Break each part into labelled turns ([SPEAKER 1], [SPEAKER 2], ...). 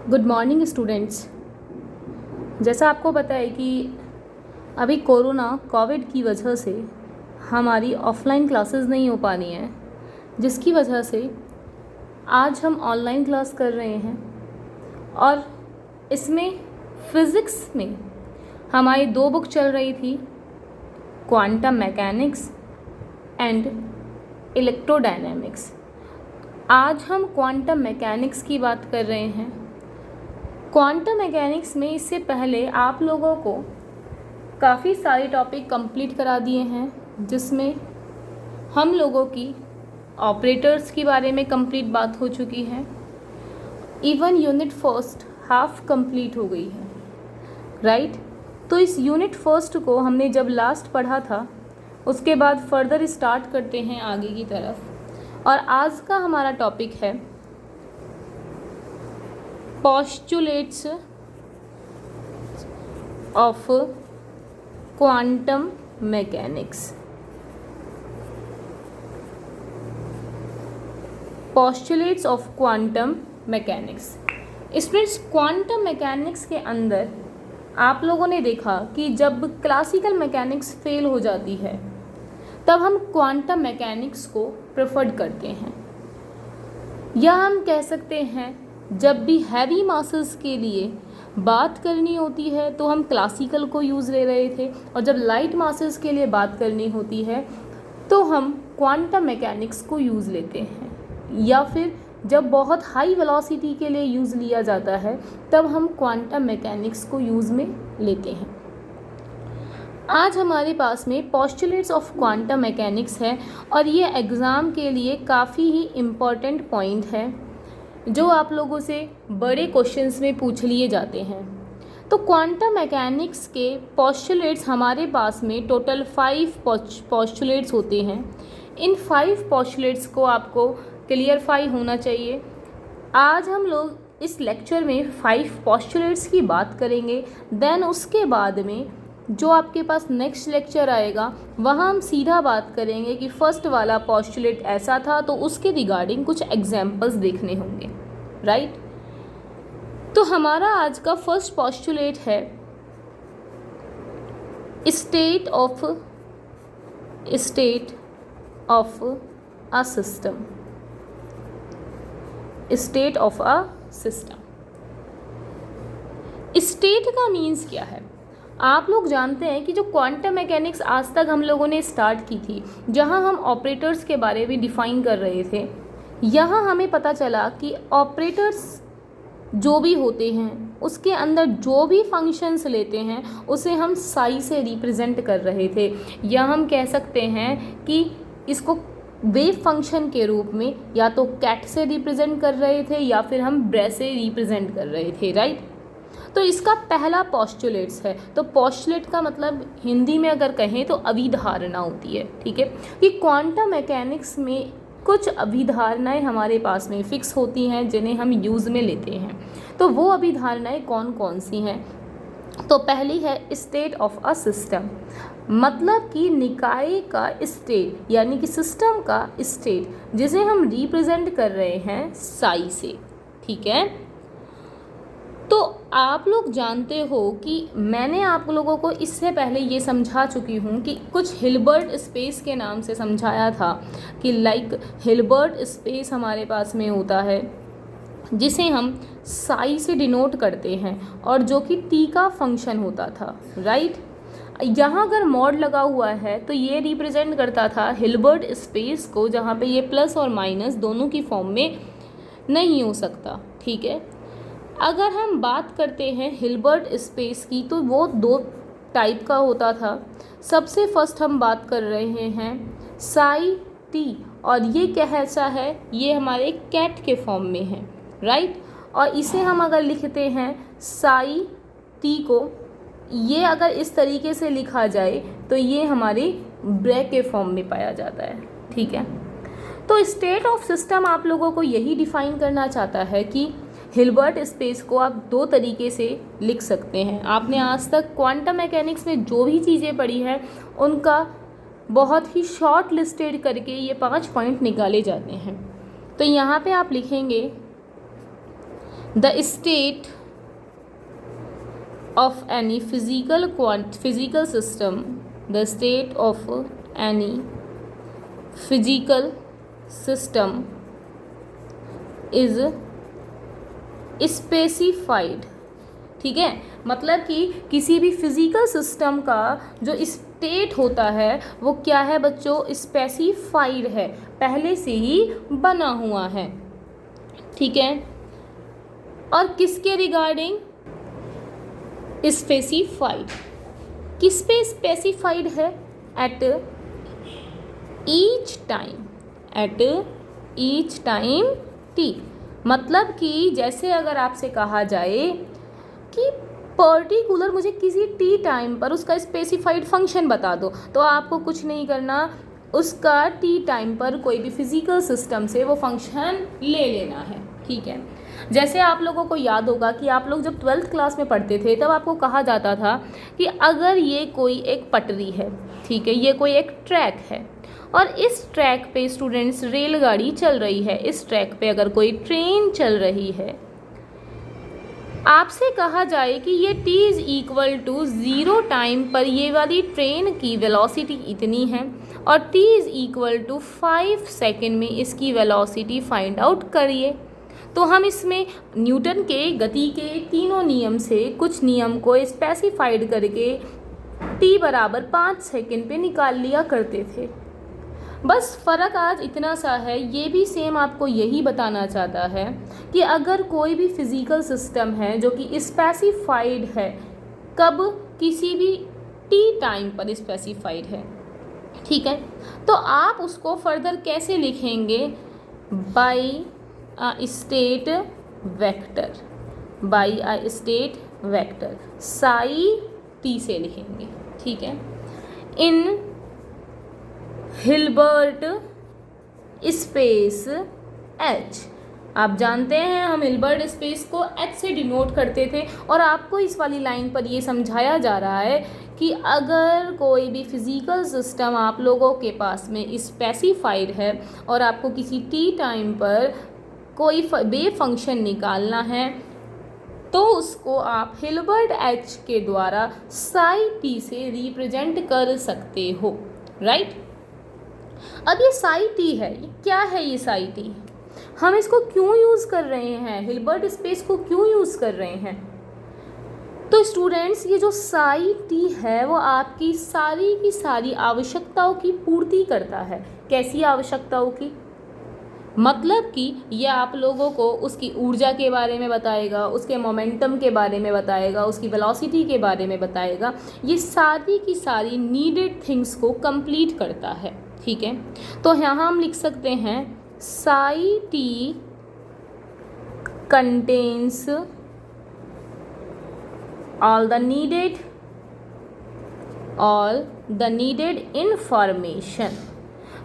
[SPEAKER 1] Good morning students. जैसा आपको पता है कि अभी कोविड की वजह से हमारी ऑफलाइन क्लासेस नहीं हो पा रही हैं, जिसकी वजह से आज हम ऑनलाइन क्लास कर रहे हैं। और इसमें फ़िज़िक्स में हमारी 2 बुक चल रही थी, क्वांटम मैकेनिक्स एंड इलेक्ट्रोडायनेमिक्स। आज हम क्वांटम मैकेनिक्स की बात कर रहे हैं। क्वांटम मैकेनिक्स में इससे पहले आप लोगों को काफ़ी सारे टॉपिक कंप्लीट करा दिए हैं, जिसमें हम लोगों की ऑपरेटर्स के बारे में कंप्लीट बात हो चुकी है। Even unit first half complete हो गई है, राइट। तो इस यूनिट फर्स्ट को हमने जब लास्ट पढ़ा था, उसके बाद फर्दर स्टार्ट करते हैं आगे की तरफ। और आज का हमारा टॉपिक है postulates of quantum mechanics. Postulates of quantum mechanics. Students, quantum mechanics के अंदर आप लोगों ने देखा कि जब क्लासिकल मैकेनिक्स फेल हो जाती है, तब हम क्वांटम मैकेनिक्स को प्रेफर्ड करते हैं। या हम कह सकते हैं, जब भी हैवी मासेस के लिए बात करनी होती है तो हम क्लासिकल को यूज़ ले रहे थे, और जब लाइट मासेस के लिए बात करनी होती है तो हम क्वांटम मैकेनिक्स को यूज़ लेते हैं। या फिर जब बहुत हाई वेलोसिटी के लिए यूज़ लिया जाता है, तब हम क्वांटम मैकेनिक्स को यूज़ में लेते हैं। आज हमारे पास में पोस्टुलेट्स ऑफ क्वांटम मैकेनिक्स है, और ये एग्ज़ाम के लिए काफ़ी ही इम्पॉर्टेंट पॉइंट है, जो आप लोगों से बड़े क्वेश्चंस में पूछ लिए जाते हैं। तो क्वांटम मैकेनिक्स के पोस्टुलेट्स हमारे पास में टोटल 5 पोस्टुलेट्स होते हैं। इन 5 पोस्टुलेट्स को आपको क्लियरफाई होना चाहिए। आज हम लोग इस लेक्चर में 5 पोस्टुलेट्स की बात करेंगे। देन उसके बाद में जो आपके पास नेक्स्ट लेक्चर आएगा, वहाँ हम सीधा बात करेंगे कि फर्स्ट वाला पोस्टुलेट ऐसा था, तो उसके रिगार्डिंग कुछ एग्जाम्पल्स देखने होंगे, राइट। तो हमारा आज का फर्स्ट पोस्टुलेट है state of a system. State of a system. State का मीन्स क्या है? आप लोग जानते हैं कि जो क्वांटम मैकेनिक्स आज तक हम लोगों ने स्टार्ट की थी, जहां हम ऑपरेटर्स के बारे में डिफ़ाइन कर रहे थे, यहाँ हमें पता चला कि ऑपरेटर्स जो भी होते हैं, उसके अंदर जो भी फंक्शंस लेते हैं, उसे हम साई से रिप्रेजेंट कर रहे थे। या हम कह सकते हैं कि इसको वेव फंक्शन के रूप में या तो कैट से रिप्रेजेंट कर रहे थे, या फिर हम ब्रेस से रिप्रेजेंट कर रहे थे, राइट। तो इसका पहला पोस्टुलेट्स है। तो पोस्टुलेट का मतलब हिंदी में अगर कहें तो अभिधारणा होती है, ठीक है। कि क्वांटम मैकेनिक्स में कुछ अभिधारणाएं हमारे पास में फिक्स होती हैं, जिन्हें हम यूज़ में लेते हैं। तो वो अभिधारणाएं कौन कौन सी हैं? तो पहली है स्टेट ऑफ अ सिस्टम, मतलब कि निकाय का स्टेट, यानी कि सिस्टम का स्टेट, जिसे हम रिप्रेजेंट कर रहे हैं साई से, ठीक है। तो आप लोग जानते हो कि मैंने आप लोगों को इससे पहले ये समझा चुकी हूँ कि कुछ हिल्बर्ट स्पेस के नाम से समझाया था, कि लाइक हिल्बर्ट स्पेस हमारे पास में होता है, जिसे हम साई से डिनोट करते हैं, और जो कि टी का फंक्शन होता था, राइट। यहाँ अगर मॉड लगा हुआ है तो ये रिप्रेजेंट करता था हिल्बर्ट स्पेस को, जहाँ पे ये प्लस और माइनस दोनों की फॉर्म में नहीं हो सकता, ठीक है। अगर हम बात करते हैं हिल्बर्ट स्पेस की, तो वो 2 टाइप का होता था। सबसे फर्स्ट हम बात कर रहे हैं साई टी, और ये कैसा है? ये हमारे कैट के फॉर्म में है, राइट। और इसे हम अगर लिखते हैं साई टी को, ये अगर इस तरीके से लिखा जाए तो ये हमारे ब्रैक के फॉर्म में पाया जाता है, ठीक है। तो स्टेट ऑफ सिस्टम आप लोगों को यही डिफाइन करना चाहता है कि हिल्बर्ट स्पेस को आप 2 तरीके से लिख सकते हैं। आपने आज तक क्वांटम मैकेनिक्स में जो भी चीज़ें पढ़ी हैं, उनका बहुत ही शॉर्ट लिस्टेड करके ये 5 पॉइंट निकाले जाते हैं। तो यहाँ पे आप लिखेंगे the state of any physical system, the state of any physical system is specified। ठीक है, मतलब कि किसी भी फिजिकल सिस्टम का जो स्टेट होता है वो क्या है बच्चों, स्पेसिफाइड है, पहले से ही बना हुआ है। ठीक है, और किसके रिगार्डिंग स्पेसिफाइड, किस पे स्पेसिफाइड है, एट ईच टाइम टी। मतलब कि जैसे अगर आपसे कहा जाए कि पर्टिकुलर मुझे किसी टी टाइम पर उसका स्पेसिफाइड फंक्शन बता दो, तो आपको कुछ नहीं करना, उसका टी टाइम पर कोई भी फिजिकल सिस्टम से वो फंक्शन ले लेना है। ठीक है, जैसे आप लोगों को याद होगा कि आप लोग जब 12th क्लास में पढ़ते थे तब आपको कहा जाता था कि अगर ये कोई एक पटरी है, ठीक है, ये कोई एक ट्रैक है और इस ट्रैक पे स्टूडेंट्स रेलगाड़ी चल रही है, इस ट्रैक पे अगर कोई ट्रेन चल रही है, आपसे कहा जाए कि ये t is equal to 0 time पर ये वाली ट्रेन की वेलोसिटी इतनी है और t is equal to 5 second में इसकी वेलोसिटी फाइंड आउट करिए। तो हम इसमें न्यूटन के गति के तीनों नियम से कुछ नियम को स्पेसिफाइड करके t बराबर 5 सेकेंड पे निकाल लिया करते थे। बस फ़र्क आज इतना सा है, ये भी सेम आपको यही बताना चाहता है कि अगर कोई भी फिज़िकल सिस्टम है जो कि स्पेसिफाइड है, कब, किसी भी t टाइम पर स्पेसिफाइड है, ठीक है, तो आप उसको फर्दर कैसे लिखेंगे, by state vector Sai t से लिखेंगे। ठीक है, इन हिल्बर्ट स्पेस h, आप जानते हैं हम हिल्बर्ट स्पेस को h से डिनोट करते थे और आपको इस वाली लाइन पर ये समझाया जा रहा है कि अगर कोई भी फिज़िकल सिस्टम आप लोगों के पास में स्पेसिफाइड है और आपको किसी t टाइम पर कोई वेव फंक्शन निकालना है तो उसको आप हिल्बर्ट h के द्वारा साई t से रिप्रेजेंट कर सकते हो, राइट। अब ये साई t है, ये क्या है, ये साई t हम इसको क्यों यूज़ कर रहे हैं, हिल्बर्ट स्पेस को क्यों यूज़ कर रहे हैं। तो स्टूडेंट्स, ये जो साई t है वो आपकी सारी की सारी आवश्यकताओं की पूर्ति करता है। कैसी आवश्यकताओं की, मतलब कि ये आप लोगों को उसकी ऊर्जा के बारे में बताएगा, उसके मोमेंटम के बारे में बताएगा, उसकी वेलोसिटी के बारे में बताएगा, ये सारी की सारी नीडेड थिंग्स को कंप्लीट करता है। ठीक है, तो यहाँ हम लिख सकते हैं Sai t contains all the needed information।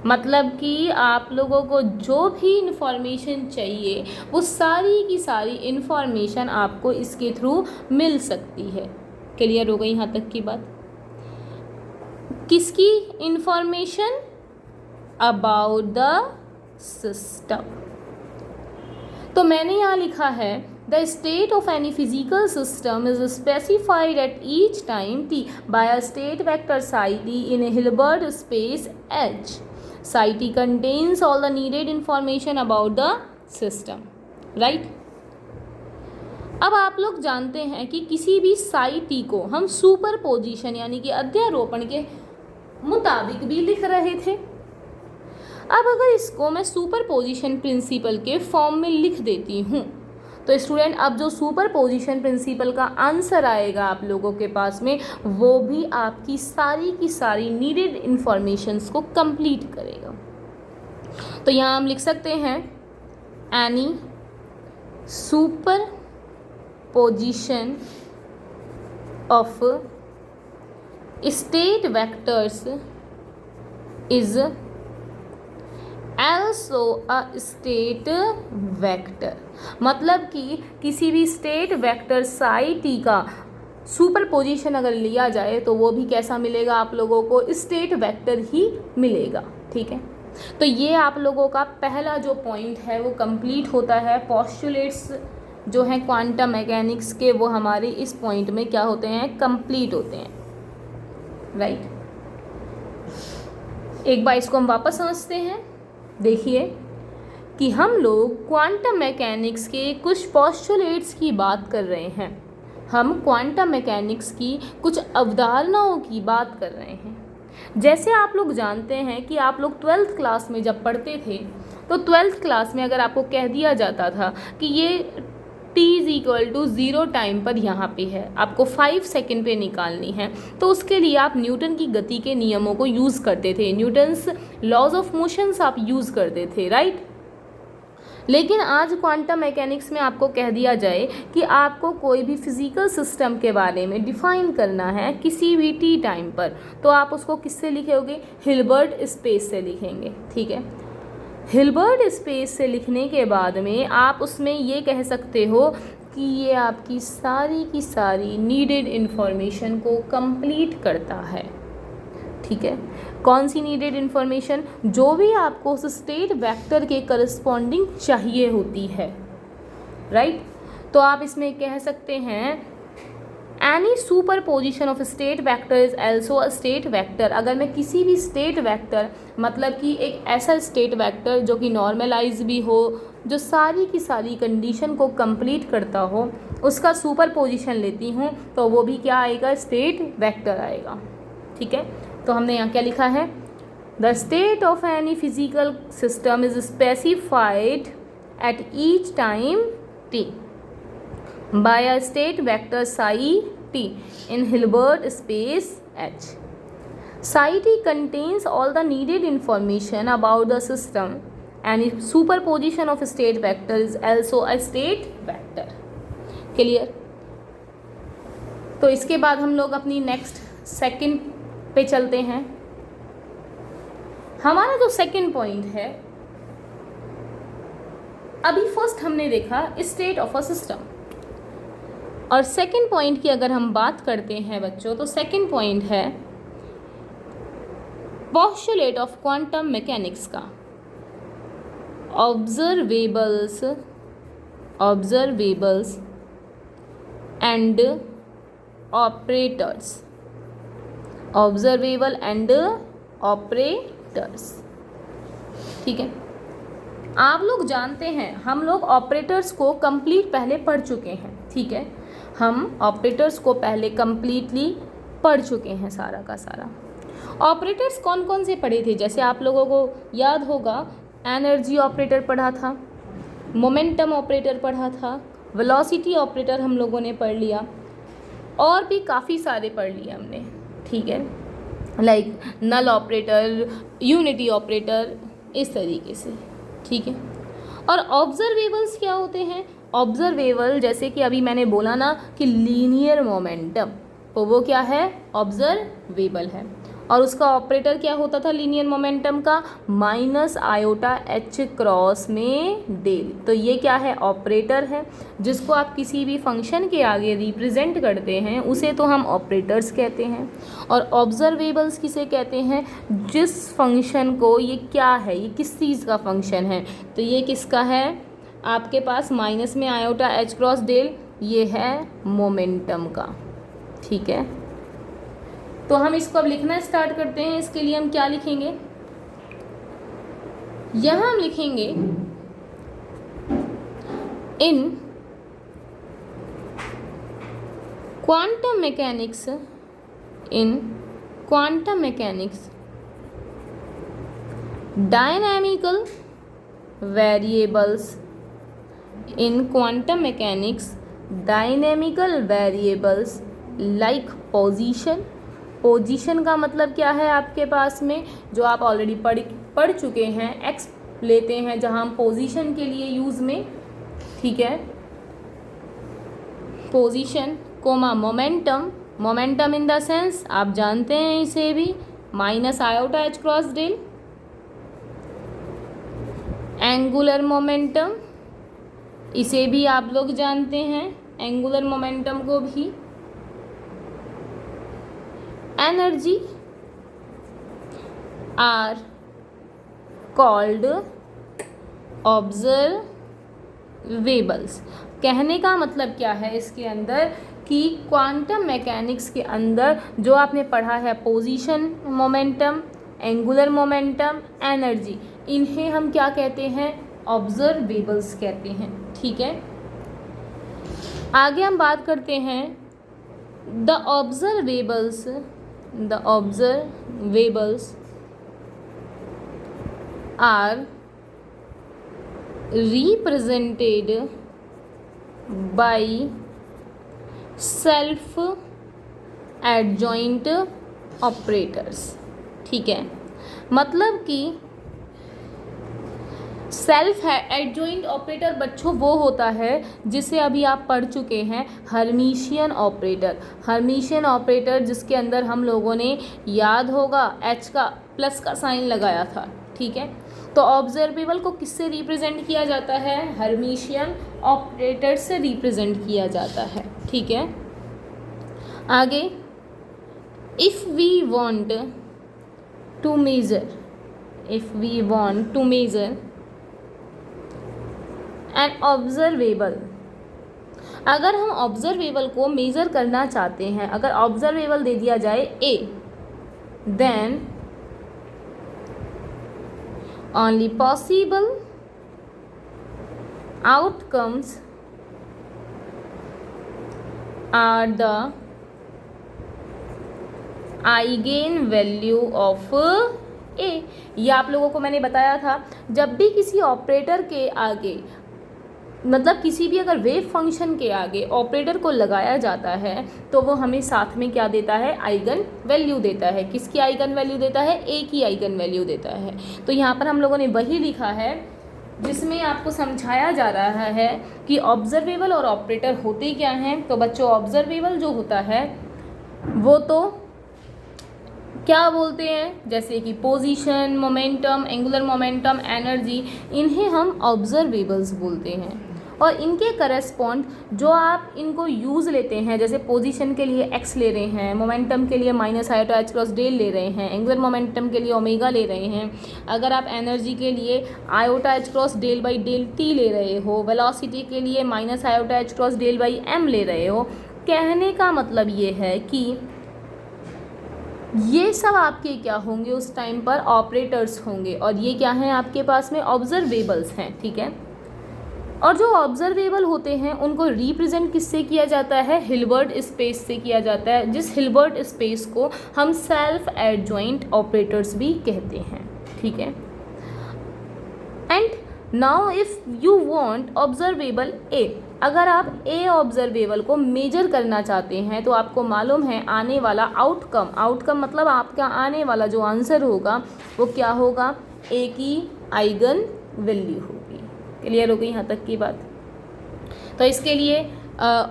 [SPEAKER 1] मतलब कि आप लोगों को जो भी इंफॉर्मेशन चाहिए वो सारी की सारी इंफॉर्मेशन आपको इसके थ्रू मिल सकती है। क्लियर हो गई यहाँ तक की बात। किसकी इंफॉर्मेशन, अबाउट द सिस्टम। तो मैंने यहाँ लिखा है the state of any physical system is specified at each time t by a state vector psi t in a Hilbert space H। Psi t contains all the needed information about the system, right? अब आप लोग जानते हैं कि किसी भी psi t को हम सुपर पोजिशन यानी कि अध्यारोपण के मुताबिक भी लिख रहे थे। अब अगर इसको मैं सुपर पोजिशन प्रिंसिपल के फॉर्म में लिख देती हूँ तो स्टूडेंट, अब जो सुपर पोजिशन प्रिंसिपल का आंसर आएगा आप लोगों के पास में वो भी आपकी सारी की सारी नीडेड इंफॉर्मेशंस को कंप्लीट करेगा। तो यहाँ हम लिख सकते हैं any super position of state vectors is also a state vector। मतलब कि किसी भी स्टेट वेक्टर साई t का सुपर पोजिशन अगर लिया जाए तो वो भी कैसा मिलेगा आप लोगों को, स्टेट वेक्टर ही मिलेगा। ठीक है, तो ये आप लोगों का पहला जो पॉइंट है वो कंप्लीट होता है। पोस्टुलेट्स जो हैं क्वांटम मैकेनिक्स के, वो हमारे इस पॉइंट में क्या होते हैं, कंप्लीट होते हैं, राइट। एक बार इसको हम वापस समझते हैं। देखिए कि हम लोग क्वांटम मैकेनिक्स के कुछ पोस्टुलेट्स की बात कर रहे हैं, हम क्वांटम मैकेनिक्स की कुछ अवधारणाओं की बात कर रहे हैं। जैसे आप लोग जानते हैं कि आप लोग 12th क्लास में जब पढ़ते थे, तो 12th क्लास में अगर आपको कह दिया जाता था कि ये t = 0 टाइम पर यहाँ पे है, आपको 5 सेकेंड पे निकालनी है, तो उसके लिए आप न्यूटन की गति के नियमों को यूज़ करते थे, न्यूटन्स लॉज ऑफ मोशंस आप यूज़ करते थे, राइट। लेकिन आज क्वांटम मैकेनिक्स में आपको कह दिया जाए कि आपको कोई भी फिजिकल सिस्टम के बारे में डिफाइन करना है किसी भी टी टाइम पर, तो आप उसको किससे लिखोगे, हिल्बर्ट स्पेस से लिखेंगे, ठीक है। हिल्बर्ट स्पेस से लिखने के बाद में आप उसमें ये कह सकते हो कि ये आपकी सारी की सारी नीडेड इन्फॉर्मेशन को कंप्लीट करता है, ठीक है। कौन सी नीडेड इन्फॉर्मेशन, जो भी आपको उस स्टेट वेक्टर के करस्पॉन्डिंग चाहिए होती है, राइट। तो आप इसमें कह सकते हैं any super position of state vector is also a state vector. अगर मैं किसी भी स्टेट वेक्टर, मतलब कि एक ऐसा स्टेट वेक्टर जो कि नॉर्मलाइज भी हो, जो सारी की सारी कंडीशन को कंप्लीट करता हो, उसका सुपर पोजिशन लेती हूँ, तो वो भी क्या आएगा, स्टेट वेक्टर आएगा, ठीक है। तो हमने यहाँ क्या लिखा है, the state of any physical system is specified at each time t by a state vector psi t in Hilbert space H. Psi t contains all the needed information about the system and superposition of state vector is also a state vector. Clear? तो इसके बाद हम लोग अपनी next second पे चलते हैं। हमारा जो सेकंड पॉइंट है, अभी फर्स्ट हमने देखा स्टेट ऑफ अ सिस्टम, और सेकंड पॉइंट की अगर हम बात करते हैं बच्चों, तो सेकंड पॉइंट है पोस्टुलेट ऑफ क्वांटम मैकेनिक्स का, observables and operators, observable and operators, ठीक है। आप लोग जानते हैं, हम लोग ऑपरेटर्स को कंप्लीट पहले पढ़ चुके हैं, ठीक है। हम ऑपरेटर्स को पहले कंप्लीटली पढ़ चुके हैं, सारा का सारा। ऑपरेटर्स कौन कौन से पढ़े थे, जैसे आप लोगों को याद होगा, एनर्जी ऑपरेटर पढ़ा था, मोमेंटम ऑपरेटर पढ़ा था, वेलोसिटी ऑपरेटर हम लोगों ने पढ़ लिया, और भी काफ़ी सारे पढ़ लिए हमने, ठीक है, लाइक नल ऑपरेटर, यूनिटी ऑपरेटर, इस तरीके से, ठीक है। और ऑब्जर्वेबल्स क्या होते हैं, ऑब्जर्वेबल जैसे कि अभी मैंने बोला ना कि लीनियर मोमेंटम, तो वो क्या है, ऑब्जर्वेबल है। और उसका ऑपरेटर क्या होता था लीनियर मोमेंटम का, -iota_h में डेल। तो ये क्या है, ऑपरेटर है, जिसको आप किसी भी फंक्शन के आगे रिप्रेजेंट करते हैं, उसे तो हम ऑपरेटर्स कहते हैं। और ऑब्जर्वेबल्स किसे कहते हैं, जिस फंक्शन को, ये क्या है, ये किस चीज़ का फंक्शन है, तो ये किसका है, आपके पास माइनस में iota_h डेल, ये है मोमेंटम का, ठीक है। तो हम इसको अब लिखना स्टार्ट करते हैं। इसके लिए हम क्या लिखेंगे, यहाँ हम लिखेंगे इन क्वांटम मैकेनिक्स डायनामिकल वेरिएबल्स, इन quantum mechanics dynamical variables like position का मतलब क्या है आपके पास में, जो आप ऑलरेडी पढ़ चुके हैं, एक्स लेते हैं जहां हम पोजीशन के लिए यूज़ में, ठीक है। Position comma momentum in the sense आप जानते हैं इसे भी, -iota_h डेल। एंगुलर मोमेंटम, इसे भी आप लोग जानते हैं, एंगुलर मोमेंटम को भी। Energy are called observables. कहने का मतलब क्या है इसके अंदर कि क्वांटम मैकेनिक्स के अंदर जो आपने पढ़ा है position momentum, angular momentum, energy, इन्हें हम क्या कहते हैं? ऑब्जर्वेबल्स कहते हैं। ठीक है, आगे हम बात करते हैं the observables are represented by self adjoint operators। ठीक है, मतलब कि सेल्फ एडजॉइंट ऑपरेटर बच्चों वो होता है जिसे अभी आप पढ़ चुके हैं, हर्मिशियन ऑपरेटर जिसके अंदर हम लोगों ने, याद होगा, एच का प्लस का साइन लगाया था। ठीक है, तो ऑब्जर्वेबल को किससे रिप्रेजेंट किया जाता है? हर्मिशियन ऑपरेटर से रिप्रेजेंट किया जाता है। ठीक है, आगे, if we want to measure an observable, अगर हम ऑब्जर्वेबल को मेज़र करना चाहते हैं, अगर ऑब्जर्वेबल दे दिया जाए ए, then only possible outcomes are the eigenvalue of a। ये आप लोगों को मैंने बताया था, जब भी किसी ऑपरेटर के आगे, मतलब किसी भी अगर वेव फंक्शन के आगे ऑपरेटर को लगाया जाता है तो वो हमें साथ में क्या देता है? आइगन वैल्यू देता है। किसकी आइगन वैल्यू देता है? ए की आइगन वैल्यू देता है। तो यहाँ पर हम लोगों ने वही लिखा है जिसमें आपको समझाया जा रहा है कि ऑब्जर्वेबल और ऑपरेटर होते क्या हैं। तो बच्चों, ऑब्जर्वेबल जो होता है वो तो क्या बोलते हैं, जैसे कि position, momentum, angular momentum, energy, इन्हें हम ऑब्जर्वेबल्स बोलते हैं। और इनके करस्पॉन्ड जो आप इनको यूज़ लेते हैं, जैसे पोजीशन के लिए एक्स ले रहे हैं, मोमेंटम के लिए minus iota H cross del ले रहे हैं, एंगुलर मोमेंटम के लिए ओमेगा ले रहे हैं, अगर आप एनर्जी के लिए iota H cross del by del t ले रहे हो, वेलोसिटी के लिए minus iota H cross del by m ले रहे हो, कहने का मतलब ये है कि ये सब आपके क्या होंगे उस टाइम पर? ऑपरेटर्स होंगे। और ये क्या हैं आपके पास में? ऑब्जर्वेबल्स हैं। ठीक है, और जो ऑब्जर्वेबल होते हैं उनको रिप्रेजेंट किससे किया जाता है? हिल्बर्ट स्पेस से किया जाता है, जिस हिल्बर्ट स्पेस को हम सेल्फ एडजॉइंट ऑपरेटर्स भी कहते हैं। ठीक है, and now if you want observable A, अगर आप ए ऑब्जर्वेबल को मेजर करना चाहते हैं तो आपको मालूम है आने वाला आउटकम मतलब आपका आने वाला जो आंसर होगा वो क्या होगा? ए की आइगन वैल्यू होगी। क्लियर हो गई यहाँ तक की बात? तो इसके लिए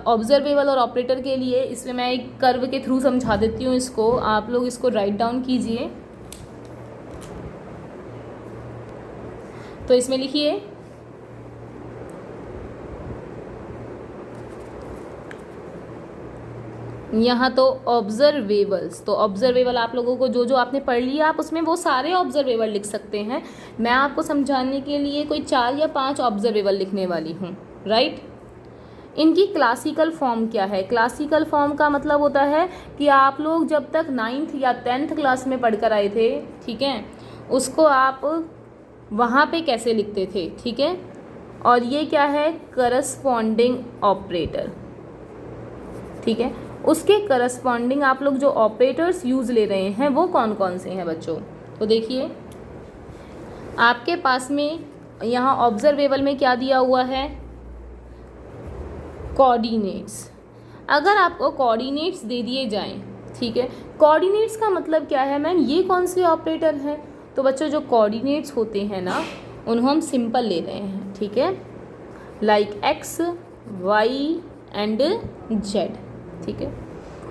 [SPEAKER 1] ऑब्जर्वेबल और ऑपरेटर के लिए इसमें मैं एक कर्व के थ्रू समझा देती हूँ इसको, आप लोग इसको राइट डाउन कीजिए। तो इसमें लिखिए, यहाँ तो ऑब्जर्वेबल्स, तो ऑब्जर्वेबल आप लोगों को जो जो आपने पढ़ लिया आप उसमें वो सारे ऑब्जर्वेबल लिख सकते हैं। मैं आपको समझाने के लिए कोई 4 या 5 ऑब्जर्वेबल लिखने वाली हूँ, राइट। इनकी क्लासिकल फॉर्म क्या है? क्लासिकल फॉर्म का मतलब होता है कि आप लोग जब तक 9th या 10th क्लास में पढ़कर आए थे, ठीक है, उसको आप वहाँ पे कैसे लिखते थे, ठीक है। और ये क्या है? करस्पॉन्डिंग ऑपरेटर, ठीक है। उसके करस्पॉन्डिंग आप लोग जो ऑपरेटर्स यूज़ ले रहे हैं वो कौन कौन से हैं बच्चों? तो देखिए आपके पास में यहाँ ऑब्जर्वेबल में क्या दिया हुआ है? कोऑर्डिनेट्स। अगर आपको कोऑर्डिनेट्स दे दिए जाएं, ठीक है, कोऑर्डिनेट्स का मतलब क्या है मैम? ये कौन से ऑपरेटर हैं? तो बच्चों जो कोऑर्डिनेट्स होते हैं ना उन्हें हम सिंपल ले रहे हैं, ठीक है, like x y and z, ठीक है।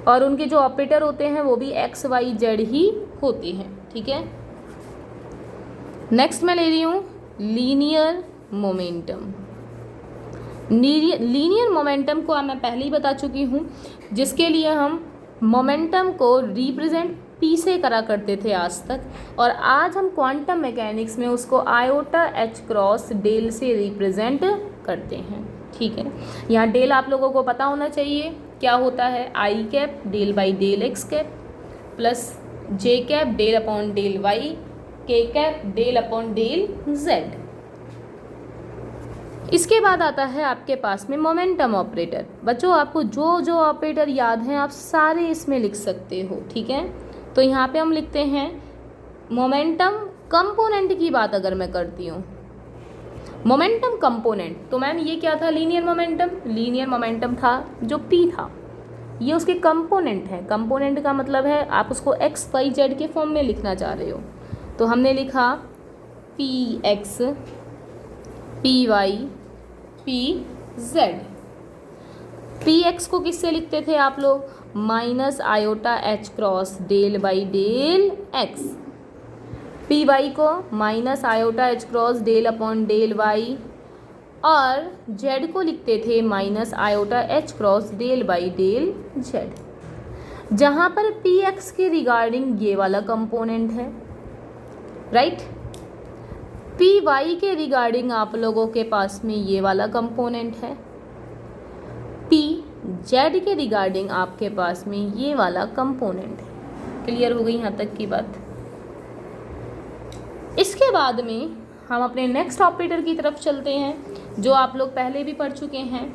[SPEAKER 1] और उनके जो ऑपरेटर होते हैं वो भी एक्स वाई जेड ही होते हैं, ठीक है। नेक्स्ट मैं ले रही हूँ लीनियर मोमेंटम। लीनियर मोमेंटम को मैं पहले ही बता चुकी हूँ, जिसके लिए हम मोमेंटम को रिप्रेजेंट पी से करा करते थे आज तक, और आज हम क्वांटम मैकेनिक्स में उसको आयोटा एच क्रॉस डेल से रिप्रेजेंट करते हैं, ठीक है। यहाँ डेल आप लोगों को पता होना चाहिए क्या होता है, I cap del by del X cap plus J cap del upon del Y, K cap del upon del Z. इसके बाद आता है आपके पास में मोमेंटम ऑपरेटर। बच्चों आपको जो जो ऑपरेटर याद हैं आप सारे इसमें लिख सकते हो, ठीक है। तो यहाँ पे हम लिखते हैं मोमेंटम कंपोनेंट की बात अगर मैं करती हूँ, मोमेंटम कंपोनेंट, तो मैम ये क्या था, लीनियर मोमेंटम। लीनियर मोमेंटम था जो P था, ये उसके कंपोनेंट है। कंपोनेंट का मतलब है आप उसको एक्स वाई जेड के फॉर्म में लिखना चाह रहे हो, तो हमने लिखा P X P Y P Z. P X को किससे लिखते थे आप लोग, minus iota H cross del by del X. P Y को minus iota H cross del upon del Y, और जेड को लिखते थे minus iota H cross del by del Z. जहाँ पर पी एक्स के रिगार्डिंग ये वाला कंपोनेंट है, राइट। पी वाई के रिगार्डिंग आप लोगों के पास में ये वाला कंपोनेंट है, पी जेड के रिगार्डिंग आपके पास में ये वाला कंपोनेंट है। क्लियर हो गई यहाँ तक की बात। इसके बाद में हम अपने नेक्स्ट ऑपरेटर की तरफ चलते हैं जो आप लोग पहले भी पढ़ चुके हैं,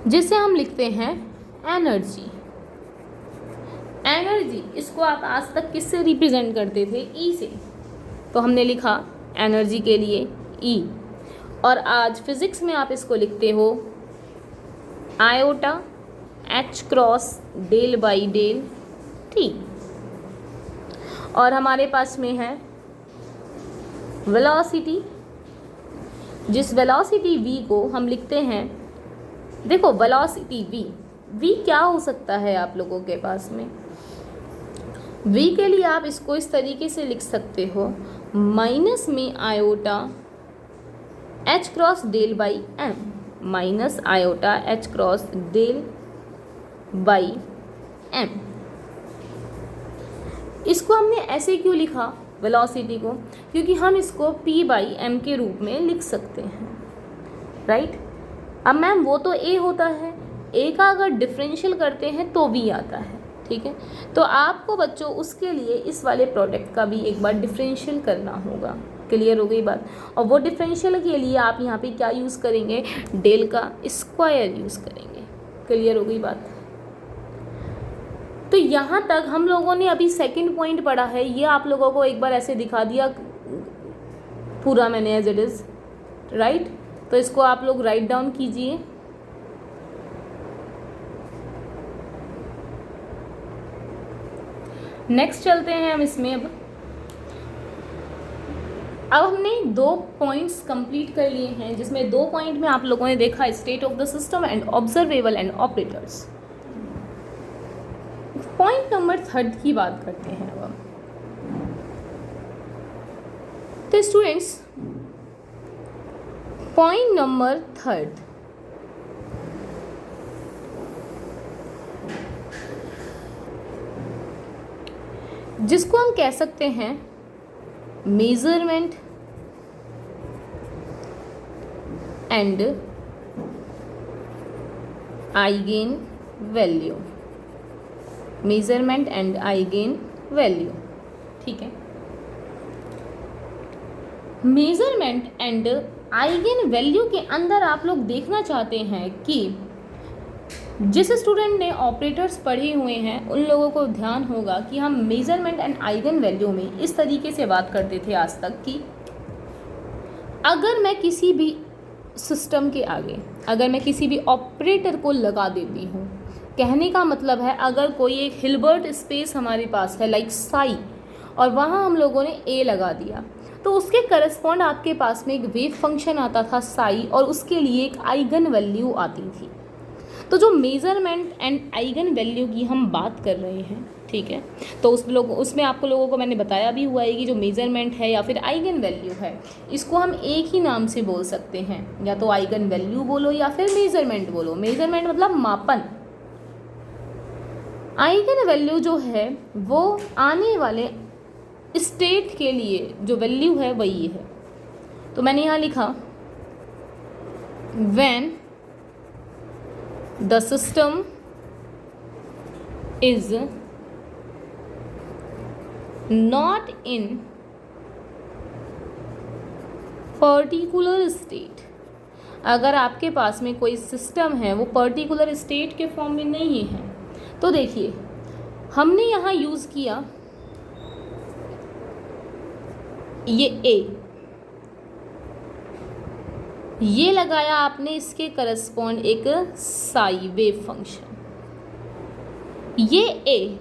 [SPEAKER 1] जिसे हम लिखते हैं एनर्जी। एनर्जी इसको आप आज तक किससे रिप्रेजेंट करते थे, ई से, तो हमने लिखा एनर्जी के लिए ई, और आज फिजिक्स में आप इसको लिखते हो iota H cross del by del t. और हमारे पास में है वेलोसिटी, जिस वेलोसिटी v को हम लिखते हैं, देखो वेलोसिटी v क्या हो सकता है आप लोगों के पास में, v के लिए आप इसको इस तरीके से लिख सकते हो, माइनस में iota H cross del by m, minus iota H cross del by m. इसको हमने ऐसे क्यों लिखा वेलोसिटी को, क्योंकि हम इसको p बाई एम के रूप में लिख सकते हैं, राइट। अब मैम वो तो a होता है, a का अगर डिफरेंशियल करते हैं तो v आता है, ठीक है। तो आपको बच्चों उसके लिए इस वाले प्रोडक्ट का भी एक बार डिफरेंशियल करना होगा। क्लियर हो गई बात। और वो डिफरेंशियल के लिए आप यहाँ पे क्या यूज़ करेंगे, डेल का स्क्वायर यूज़ करेंगे। क्लियर हो गई बात। तो यहाँ तक हम लोगों ने अभी सेकंड पॉइंट पढ़ा है, ये आप लोगों को एक बार ऐसे दिखा दिया पूरा मैंने एज इट इज़, राइट। तो इसको आप लोग राइट डाउन कीजिए। नेक्स्ट चलते हैं हम इसमें। अब हमने 2 पॉइंट्स कंप्लीट कर लिए हैं, जिसमें 2 पॉइंट में आप लोगों ने देखा state of the system and observable and operators. Point number 3 की बात करते हैं अब हम। तो स्टूडेंट्स पॉइंट नंबर 3 जिसको हम कह सकते हैं measurement and eigen value. Measurement and eigen value, ठीक है। मेजरमेंट एंड आइगेन वैल्यू के अंदर आप लोग देखना चाहते हैं कि जिस स्टूडेंट ने ऑपरेटर्स पढ़े हुए हैं उन लोगों को ध्यान होगा कि हम मेजरमेंट एंड आइगन वैल्यू में इस तरीके से बात करते थे आज तक कि अगर मैं किसी भी सिस्टम के आगे अगर मैं किसी भी ऑपरेटर को लगा देती हूँ, कहने का मतलब है अगर कोई एक हिल्बर्ट स्पेस हमारे पास है लाइक साई, और वहाँ हम लोगों ने ए लगा दिया, तो उसके करस्पॉन्ड आपके पास में एक वेव फंक्शन आता था साई, और उसके लिए एक आइगन वैल्यू आती थी। तो जो मेज़रमेंट एंड आइगन वैल्यू की हम बात कर रहे हैं, ठीक है, तो उसमें आपको लोगों को मैंने बताया भी हुआ है कि जो मेज़रमेंट है या फिर आइगन वैल्यू है, इसको हम एक ही नाम से बोल सकते हैं, या तो आइगन वैल्यू बोलो या फिर मेज़रमेंट बोलो। मेज़रमेंट मतलब मापन, आइगन वैल्यू जो है वो आने वाले स्टेट के लिए जो वैल्यू है वही है। तो मैंने यहाँ लिखा when the system is not in particular state. अगर आपके पास में कोई सिस्टम है वो पर्टिकुलर स्टेट के फॉर्म में नहीं है, तो देखिए हमने यहाँ यूज़ किया ये ए, ये लगाया आपने इसके करस्पॉन्ड एक साई वेव फंक्शन। ये ए,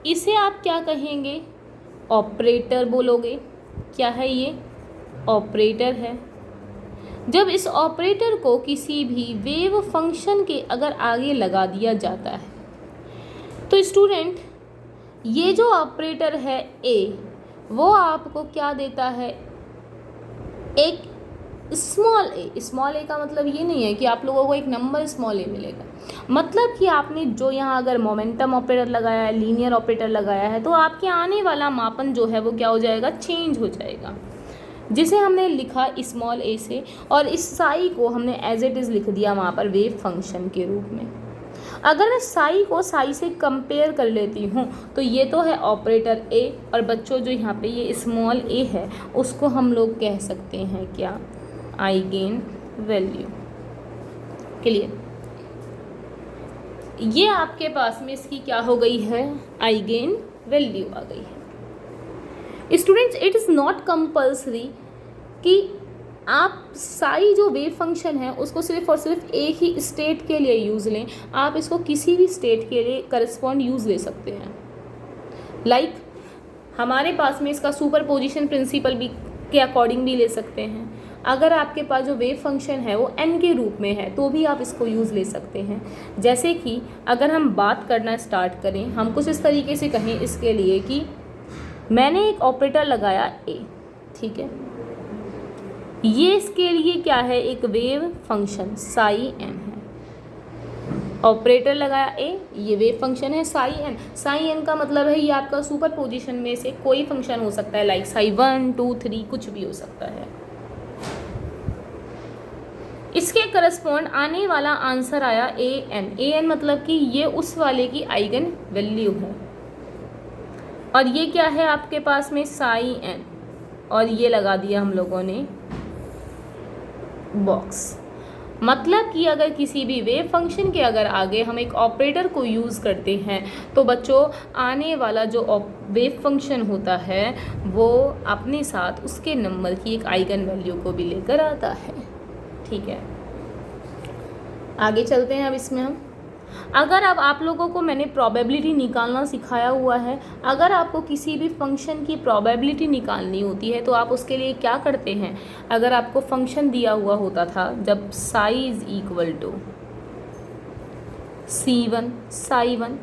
[SPEAKER 1] इसे आप क्या कहेंगे? ऑपरेटर बोलोगे। क्या है ये? ऑपरेटर है। जब इस ऑपरेटर को किसी भी वेव फंक्शन के अगर आगे लगा दिया जाता है तो स्टूडेंट ये जो ऑपरेटर है ए, वो आपको क्या देता है? एक स्मॉल ए का मतलब ये नहीं है कि आप लोगों को एक नंबर स्मॉल ए मिलेगा, मतलब कि आपने जो यहाँ अगर मोमेंटम ऑपरेटर लगाया है, लीनियर ऑपरेटर लगाया है, तो आपके आने वाला मापन जो है वो क्या हो जाएगा? चेंज हो जाएगा, जिसे हमने लिखा स्मॉल ए से, और इस साई को हमने एज इट इज़ लिख दिया वहाँ पर वेव फंक्शन के रूप में। अगर मैं साई को साई से कंपेयर कर लेती हूँ तो ये तो है ऑपरेटर ए, और बच्चों जो यहाँ पे ये स्मॉल ए है उसको हम लोग कह सकते हैं क्या? Eigen value. क्लियर? ये आपके पास में इसकी क्या हो गई है? आइगेन वैल्यू आ गई है। Students, it is not compulsory कि आप साई जो वेव फंक्शन है उसको सिर्फ और सिर्फ एक ही स्टेट के लिए यूज़ लें, आप इसको किसी भी स्टेट के लिए करस्पॉन्ड यूज़ ले सकते हैं। लाइक हमारे पास में इसका सुपर पोजिशन प्रिंसिपल भी के अकॉर्डिंग भी ले सकते हैं। अगर आपके पास जो वेव फंक्शन है वो n के रूप में है तो भी आप इसको यूज़ ले सकते हैं। जैसे कि अगर हम बात करना स्टार्ट करें, हम कुछ इस तरीके से कहें इसके लिए कि मैंने एक ऑपरेटर लगाया ए, ठीक है, ये इसके लिए क्या है? एक वेव फंक्शन साई एन है। ऑपरेटर लगाया ए, ये वेव फंक्शन है साई एन। साई एन का मतलब है ये आपका सुपर पोजीशन में से कोई फंक्शन हो सकता है, लाइक साई 1, 2, 3 कुछ भी हो सकता है। इसके करस्पॉन्ड आने वाला आंसर आया ए एन। ए एन मतलब कि ये उस वाले की आइगन वैल्यू है, और ये क्या है आपके पास में? साई एन, और ये लगा दिया हम लोगों ने बॉक्स। मतलब कि अगर किसी भी वेव फंक्शन के अगर आगे हम एक ऑपरेटर को यूज़ करते हैं तो बच्चों आने वाला जो वेव फंक्शन होता है वो अपने साथ उसके नंबर की एक आइगन वैल्यू को भी लेकर आता है। ठीक है, आगे चलते हैं। अब इसमें हम अगर अब आप लोगों को मैंने प्रोबेबिलिटी निकालना सिखाया हुआ है, अगर आपको किसी भी फंक्शन की प्रोबेबिलिटी निकालनी होती है तो आप उसके लिए क्या करते हैं? अगर आपको फंक्शन दिया हुआ होता था, जब psi is equal to C1 psi 1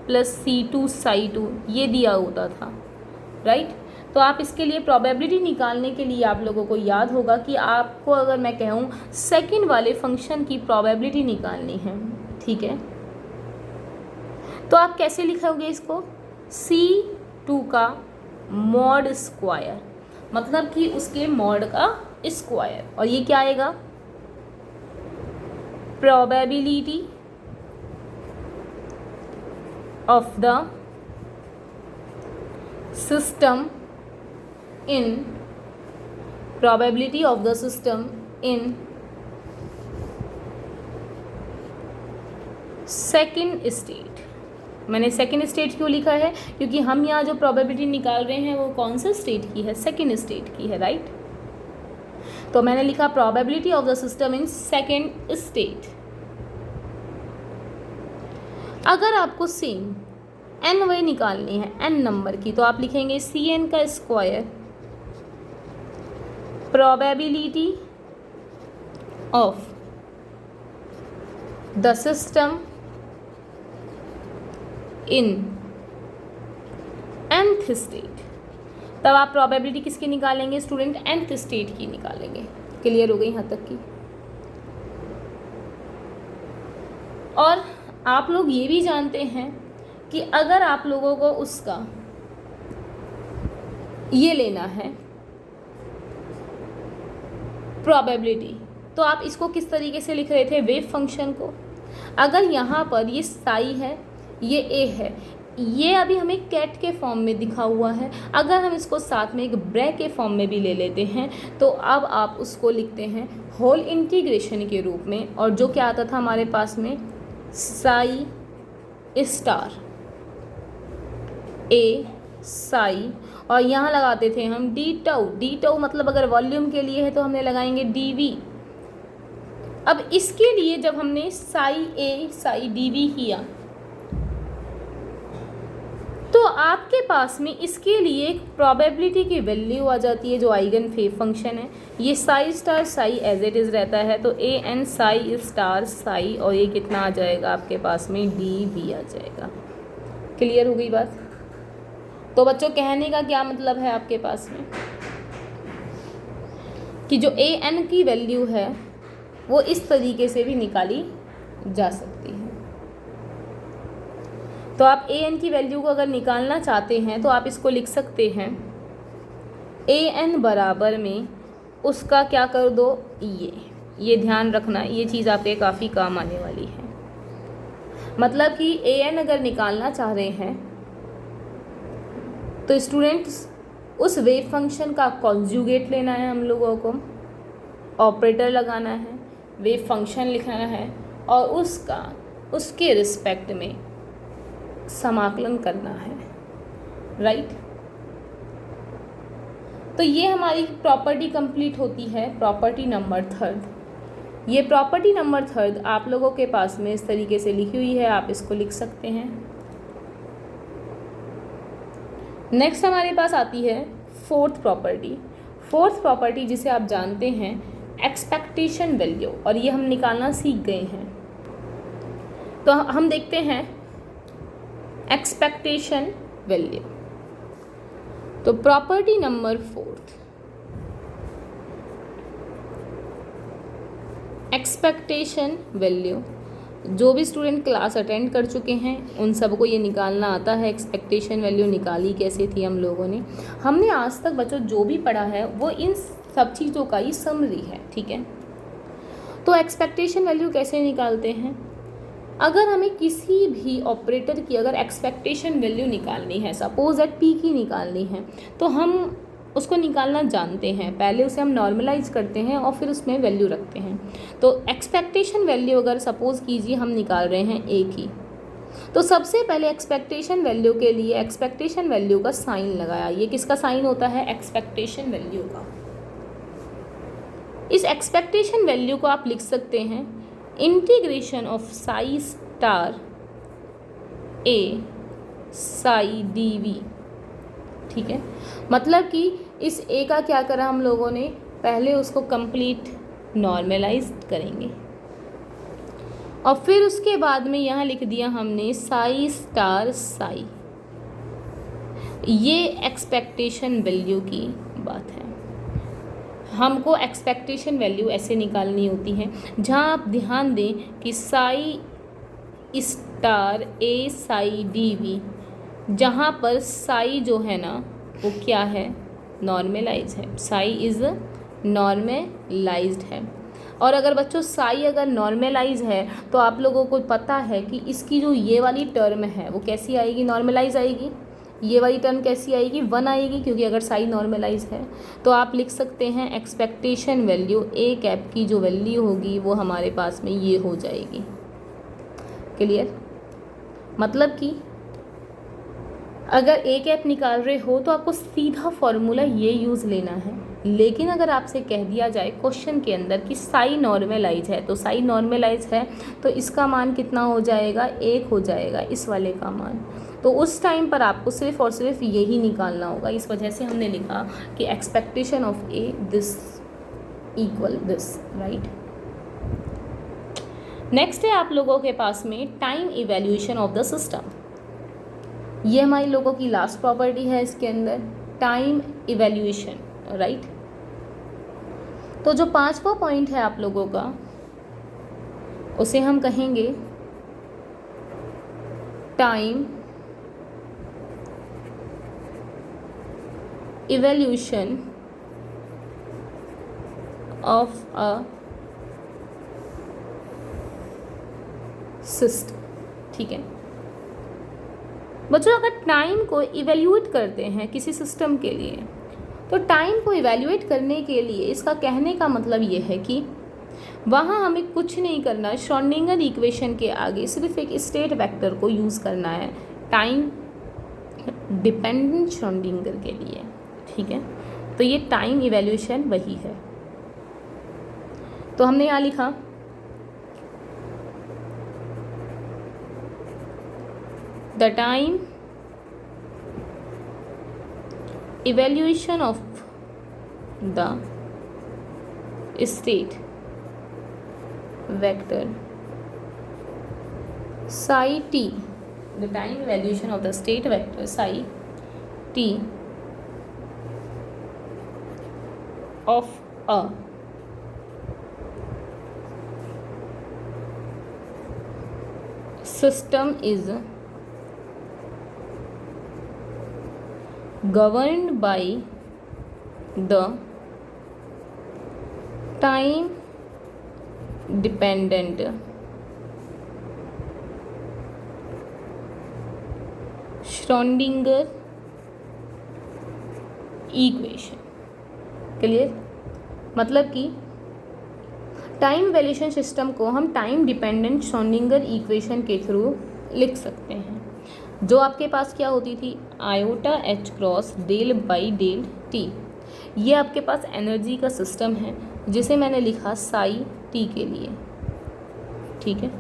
[SPEAKER 1] प्लस C2 साई 2 ये दिया होता था, राइट? तो आप इसके लिए प्रोबेबिलिटी निकालने के लिए आप लोगों को याद होगा कि आपको अगर मैं कहूँ सेकंड वाले फंक्शन की प्रोबेबिलिटी निकालनी है, ठीक है, तो आप कैसे लिखोगे इसको? C2 का मॉड स्क्वायर, मतलब कि उसके मॉड का स्क्वायर, और ये क्या आएगा? Probability of the system in probability of the system in second state। मैंने सेकेंड स्टेट क्यों लिखा है? क्योंकि हम यहाँ जो प्रोबेबिलिटी निकाल रहे हैं वो कौन सा स्टेट की है? सेकेंड स्टेट की है, राइट? तो मैंने लिखा probability of the system in second state. अगर आपको सेम एन वे निकालनी है एन नंबर की तो आप लिखेंगे Cn का square probability of the system in nth state। तब आप probability किसकी निकालेंगे स्टूडेंट? nth state की निकालेंगे। क्लियर हो गई यहाँ तक की? और आप लोग ये भी जानते हैं कि अगर आप लोगों को उसका ये लेना है प्रोबेबिलिटी, तो आप इसको किस तरीके से लिख रहे थे, वेव फंक्शन को। अगर यहाँ पर ये साई है, ये ए है, ये अभी हमें कैट के फॉर्म में दिखा हुआ है, अगर हम इसको साथ में एक ब्रैक के फॉर्म में भी ले लेते हैं तो अब आप उसको लिखते हैं होल इंटीग्रेशन के रूप में। और जो क्या आता था हमारे पास में, साई स्टार ए साई, और यहाँ लगाते थे हम डी टाउ। डी टाउ मतलब अगर वॉल्यूम के लिए है तो हमने लगाएंगे डी वी। अब इसके लिए जब हमने साई ए साई डी वी किया तो आपके पास में इसके लिए एक प्रोबेबिलिटी की वैल्यू आ जाती है जो आइगन वेव फंक्शन है। ये psi star psi as it is रहता है, तो a n psi star psi, और ये कितना आ जाएगा आपके पास में, डी वी आ जाएगा। क्लियर हो गई बात। तो बच्चों कहने का क्या मतलब है आपके पास में कि जो ए एन की वैल्यू है वो इस तरीके से भी निकाली जा सकती है। तो आप ए एन की वैल्यू को अगर निकालना चाहते हैं तो आप इसको लिख सकते हैं ए एन बराबर में उसका क्या कर दो, ये ध्यान रखना, ये चीज़ आपके काफ़ी काम आने वाली है। मतलब कि ए एन अगर निकालना चाह रहे हैं तो स्टूडेंट्स उस वेव फंक्शन का कॉन्जुगेट लेना है, हम लोगों को ऑपरेटर लगाना है, वेव फंक्शन लिखना है और उसके रिस्पेक्ट में समाकलन करना है, राइट। तो ये हमारी प्रॉपर्टी कंप्लीट होती है, प्रॉपर्टी नंबर थर्ड। ये प्रॉपर्टी नंबर थर्ड आप लोगों के पास में इस तरीके से लिखी हुई है, आप इसको लिख सकते हैं। नेक्स्ट हमारे पास आती है फोर्थ प्रॉपर्टी। फोर्थ प्रॉपर्टी जिसे आप जानते हैं एक्सपेक्टेशन वैल्यू, और ये हम निकालना सीख गए हैं। तो हम देखते हैं एक्सपेक्टेशन वैल्यू। तो property number fourth, expectation value. जो भी स्टूडेंट क्लास अटेंड कर चुके हैं उन सबको ये निकालना आता है। एक्सपेक्टेशन वैल्यू निकाली कैसे थी हम लोगों ने, हमने आज तक बच्चों जो भी पढ़ा है वो इन सब चीज़ों का ही समरी है, ठीक है। तो एक्सपेक्टेशन वैल्यू कैसे निकालते हैं, अगर हमें किसी भी ऑपरेटर की अगर एक्सपेक्टेशन वैल्यू निकालनी है, सपोज दैट पी की निकालनी है, तो हम उसको निकालना जानते हैं। पहले उसे हम नॉर्मलाइज करते हैं और फिर उसमें वैल्यू रखते हैं। तो एक्सपेक्टेशन वैल्यू अगर सपोज कीजिए हम निकाल रहे हैं ए की, तो सबसे पहले एक्सपेक्टेशन वैल्यू के लिए एक्सपेक्टेशन वैल्यू का साइन लगाया। ये किसका साइन होता है, एक्सपेक्टेशन वैल्यू का। इस एक्सपेक्टेशन वैल्यू को आप लिख सकते हैं integration of psi star a psi d v, ठीक है। मतलब कि इस ए का क्या करा हम लोगों ने, पहले उसको कंप्लीट नॉर्मलाइज करेंगे और फिर उसके बाद में यहाँ लिख दिया हमने साई स्टार साई। ये एक्सपेक्टेशन वैल्यू की बात है। हमको एक्सपेक्टेशन वैल्यू ऐसे निकालनी होती है, जहाँ आप ध्यान दें कि psi star a psi d v, जहाँ पर साई जो है ना वो क्या है, नॉर्मलाइज है। साई इज़ नॉर्मलाइज्ड है। और अगर बच्चों साई अगर नॉर्मलाइज है तो आप लोगों को पता है कि इसकी जो ये वाली टर्म है वो कैसी आएगी, नॉर्मलाइज आएगी। ये वाली टर्म कैसी आएगी, 1 आएगी, क्योंकि अगर साई नॉर्मलाइज है। तो आप लिख सकते हैं एक्सपेक्टेशन वैल्यू ए कैप की जो वैल्यू होगी वो हमारे पास में ये हो जाएगी। क्लियर। मतलब कि अगर ए कैप निकाल रहे हो तो आपको सीधा फॉर्मूला ये यूज़ लेना है। लेकिन अगर आपसे कह दिया जाए क्वेश्चन के अंदर कि साई नॉर्मलाइज है, तो साई नॉर्मलाइज है तो इसका मान कितना हो जाएगा, 1 हो जाएगा इस वाले का मान। तो उस टाइम पर आपको सिर्फ और सिर्फ यही निकालना होगा। इस वजह से हमने लिखा कि expectation of A this equal this, right. Next है आप लोगों के पास में time evaluation of the system. ये हमारी लोगों की लास्ट प्रॉपर्टी है इसके अंदर, टाइम इवैल्यूएशन, राइट। तो जो 5वां पॉइंट है आप लोगों का उसे हम कहेंगे time evaluation of a system. ठीक है बच्चों, अगर टाइम को इवेल्यूएट करते हैं किसी सिस्टम के लिए, तो टाइम को इवेल्यूएट करने के लिए इसका कहने का मतलब ये है कि वहाँ हमें कुछ नहीं करना, श्रोडिंगर इक्वेशन के आगे सिर्फ एक स्टेट वेक्टर को यूज़ करना है टाइम डिपेंडेंट श्रोडिंगर के लिए। ठीक है, तो ये टाइम इवेल्यूएशन वही है। तो हमने यहाँ लिखा the time evaluation of the state vector psi t, the time evaluation of the state vector psi t of a system is governed by the time dependent Schrödinger equation. Clear? मतलब कि time valuation system को हम time dependent Schrödinger equation के through लिख सकते हैं, जो आपके पास क्या होती थी, iota H cross del by del t. ये आपके पास एनर्जी का सिस्टम है जिसे मैंने लिखा साई टी के लिए। ठीक है,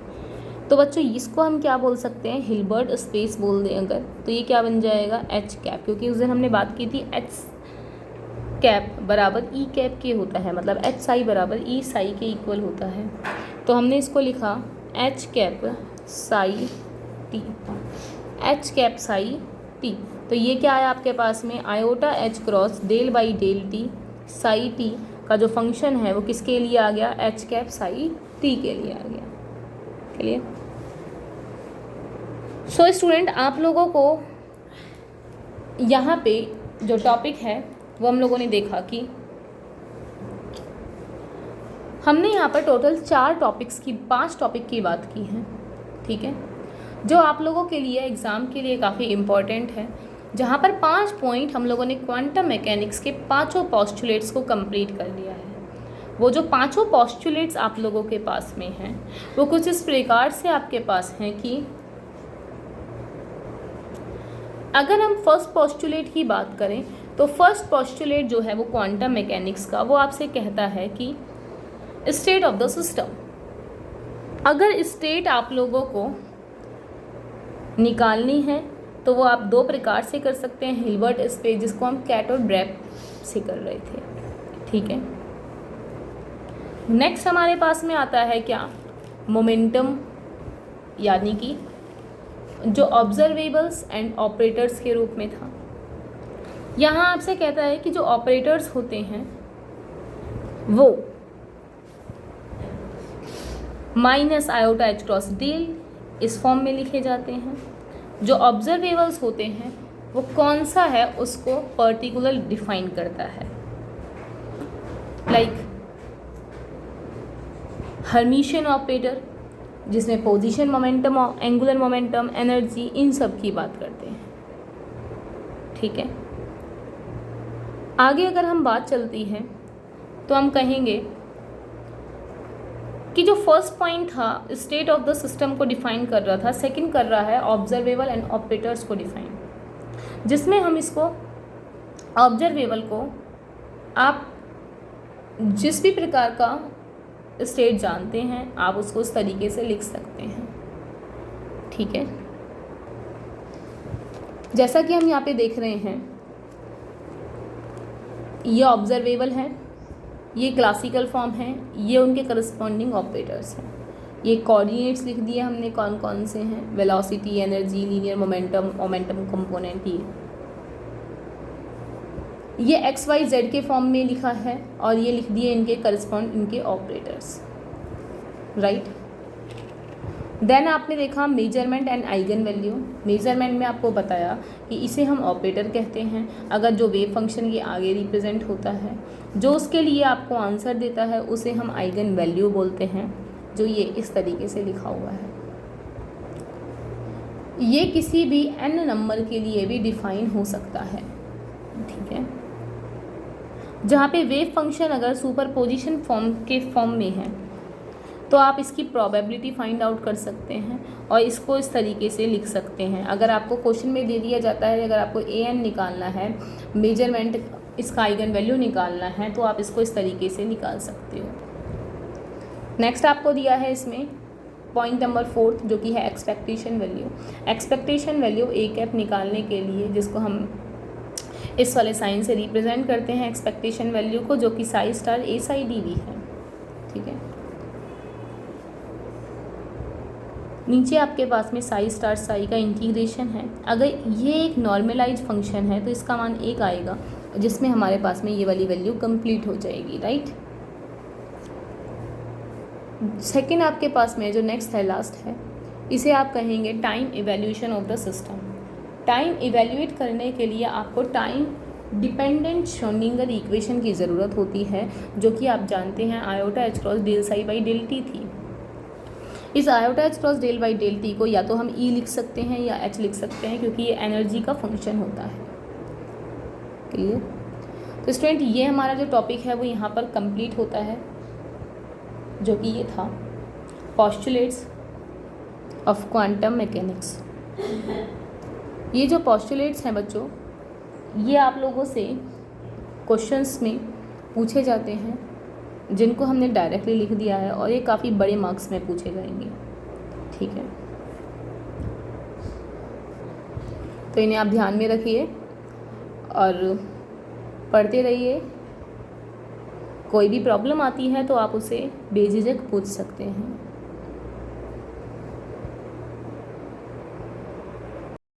[SPEAKER 1] तो बच्चों इसको हम क्या बोल सकते हैं, हिल्बर्ट स्पेस बोल दें अगर, तो ये क्या बन जाएगा, एच कैप, क्योंकि उस दिन हमने बात की थी एच कैप बराबर ई कैप के होता है, मतलब एच साई बराबर ई साई के इक्वल होता है। तो हमने इसको लिखा h cap psi t, h cap psi t. तो ये क्या है आपके पास में, iota H cross del by del t psi t का जो फंक्शन है वो किसके लिए आ गया, एच कैप साई टी के लिए आ गया। चलिए सो स्टूडेंट, आप लोगों को यहाँ पे जो टॉपिक है वो हम लोगों ने देखा कि हमने यहाँ पर टोटल 5 टॉपिक की बात की है। ठीक है, जो आप लोगों के लिए एग्ज़ाम के लिए काफ़ी इम्पॉर्टेंट है, जहाँ पर 5 पॉइंट हम लोगों ने क्वांटम मैकेनिक्स के 5 पोस्टुलेट्स को कंप्लीट कर लिया है। वो जो 5 पोस्टुलेट्स आप लोगों के पास में हैं वो कुछ इस प्रकार से आपके पास हैं कि अगर हम फर्स्ट पोस्टुलेट की बात करें तो फर्स्ट पोस्टुलेट जो है वो क्वांटम मैकेनिक्स का, वो आपसे कहता है कि स्टेट ऑफ द सिस्टम। अगर स्टेट आप लोगों को निकालनी है तो वो आप 2 प्रकार से कर सकते हैं, हिल्बर्ट स्पेस, जिसको हम कैट और ब्रैग से कर रहे थे। ठीक है, नेक्स्ट हमारे पास में आता है क्या, मोमेंटम, यानी कि जो ऑब्जर्वेबल्स एंड ऑपरेटर्स के रूप में था। यहाँ आपसे कहता है कि जो ऑपरेटर्स होते हैं वो minus iota H cross del इस फॉर्म में लिखे जाते हैं। जो ऑब्जर्वेबल्स होते हैं वो कौन सा है उसको पर्टिकुलर डिफाइन करता है, लाइक हर्मिशियन ऑपरेटर, जिसमें position momentum, angular momentum, energy, इन सब की बात करते हैं। ठीक है, आगे अगर हम बात चलती है तो हम कहेंगे कि जो फर्स्ट पॉइंट था स्टेट ऑफ द सिस्टम को डिफाइन कर रहा था, सेकंड कर रहा है ऑब्जर्वेबल एंड ऑपरेटर्स को डिफाइन, जिसमें हम इसको ऑब्जर्वेबल को आप जिस भी प्रकार का स्टेट जानते हैं आप उसको उस तरीके से लिख सकते हैं। ठीक है, जैसा कि हम यहाँ पे देख रहे हैं ये ऑब्जर्वेबल है, ये क्लासिकल फॉर्म है, ये उनके करस्पॉन्डिंग ऑपरेटर्स हैं। ये कोऑर्डिनेट्स लिख दिए हमने कौन कौन से हैं, velocity, energy, linear momentum, momentum component, ये एक्स वाई जेड के फॉर्म में लिखा है और ये लिख दिए इनके करस्पॉन्ड इनके ऑपरेटर्स। राइट, देन आपने देखा measurement and eigen value. Measurement में आपको बताया कि इसे हम ऑपरेटर कहते हैं अगर जो वेव फंक्शन के आगे रिप्रेजेंट होता है, जो उसके लिए आपको आंसर देता है उसे हम आइगन वैल्यू बोलते हैं, जो ये इस तरीके से लिखा हुआ है। ये किसी भी n नंबर के लिए भी डिफाइन हो सकता है, ठीक है। जहाँ पे वेव फंक्शन अगर सुपरपोजिशन फॉर्म में है तो आप इसकी प्रोबेबिलिटी फाइंड आउट कर सकते हैं और इसको इस तरीके से लिख सकते हैं। अगर आपको क्वेश्चन में दे दिया जाता है, अगर आपको an निकालना है, मेजरमेंट इसका आइगन वैल्यू निकालना है, तो आप इसको इस तरीके से निकाल सकते हो। नेक्स्ट आपको दिया है इसमें पॉइंट नंबर 4 जो कि है expectation value. Expectation value A cap निकालने के लिए, जिसको हम इस वाले साइन से रिप्रेजेंट करते हैं एक्सपेक्टेशन वैल्यू को, जो कि psi star a psi d v है, ठीक है। नीचे आपके पास में साई स्टार साई का इंटीग्रेशन है। अगर ये एक नॉर्मलाइज फंक्शन है तो इसका मान 1 आएगा, जिसमें हमारे पास में ये वाली वैल्यू कंप्लीट हो जाएगी, राइट। सेकंड आपके पास में जो नेक्स्ट है, लास्ट है, इसे आप कहेंगे time evaluation of the system. Time evaluate करने के लिए आपको टाइम डिपेंडेंट श्रोडिंगर इक्वेशन की ज़रूरत होती है, जो कि आप जानते हैं iota H cross del psi by del t थी। इस iota H cross del by del t को या तो हम ई लिख सकते हैं या एच लिख सकते हैं, क्योंकि ये एनर्जी का फंक्शन होता है। क्लियर? तो स्टूडेंट, ये हमारा जो टॉपिक है वो यहाँ पर कंप्लीट होता है, जो कि ये था पोस्टुलेट्स ऑफ क्वांटम मैकेनिक्स। ये जो पोस्टुलेट्स हैं बच्चों, ये आप लोगों से क्वेश्चंस में पूछे जाते हैं, जिनको हमने डायरेक्टली लिख दिया है, और ये काफ़ी बड़े मार्क्स में पूछे जाएंगे, ठीक है। तो इन्हें आप ध्यान में रखिए और पढ़ते रहिए। कोई भी प्रॉब्लम आती है तो आप उसे बेझिझक पूछ सकते हैं।